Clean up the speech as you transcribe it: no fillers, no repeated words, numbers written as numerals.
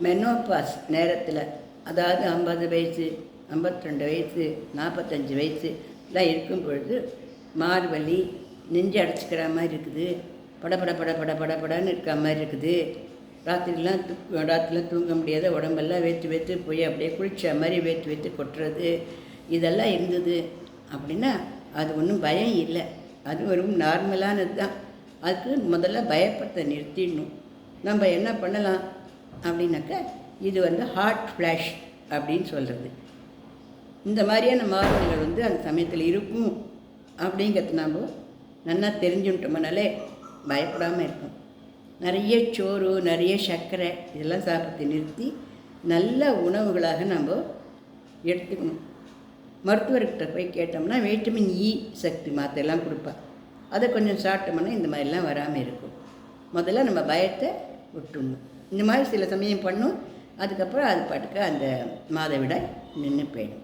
Menopause நேரத்தில், அதாவது 50 வயசு, 52 வயசு, 45 வயசுலாம் இருக்கும் பொழுது மார்வலி, நெஞ்சு அடைச்சிக்கிற மாதிரி இருக்குது, படன்னு இருக்கிற மாதிரி இருக்குது, ராத்திரிலாம் தூங்க முடியாத, உடம்பெல்லாம் வேத்து போய் அப்படியே குளிச்ச மாதிரி வேத்து கொட்டுறது, இதெல்லாம் இருந்தது அப்படின்னா அது ஒன்றும் பயம் இல்லை, அது ஒரு நார்மலானது தான். அதுக்கு முதல்ல பயப்படத்தை நிறுத்திடணும். நம்ம என்ன பண்ணலாம் அப்படின்னாக்கா, இது ஹார்ட் ஃப்ளாஷ் அப்படின்னு சொல்கிறது. இந்த மாதிரியான மாறுதல்கள் அந்த சமயத்தில் இருக்கும் அப்படிங்கிறது நாம் நல்லா தெரிஞ்சுட்டோம்னாலே பயப்படாமல் இருக்கும். நிறைய சோறு, நிறைய சர்க்கரை இதெல்லாம் சாப்பிட்டு நிறுத்தி நல்ல உணவுகளாக நம்ம எடுத்துக்கணும். மருத்துவர்கிட்ட போய் கேட்டோம்னா வைட்டமின் இ சக்தி மாத்திரைலாம் கொடுப்பா. அதை கொஞ்சம் சாப்பிட்டோம்னா இந்த மாதிரிலாம் வராமல் இருக்கும். முதல்ல நம்ம பயத்தை விட்டுடணும். இந்த மாதிரி சில சமயம் பண்ணும், அதுக்கப்புறம் அது பாட்டுக்கு அந்த மாதவிடாய் நின்று போயிடும்.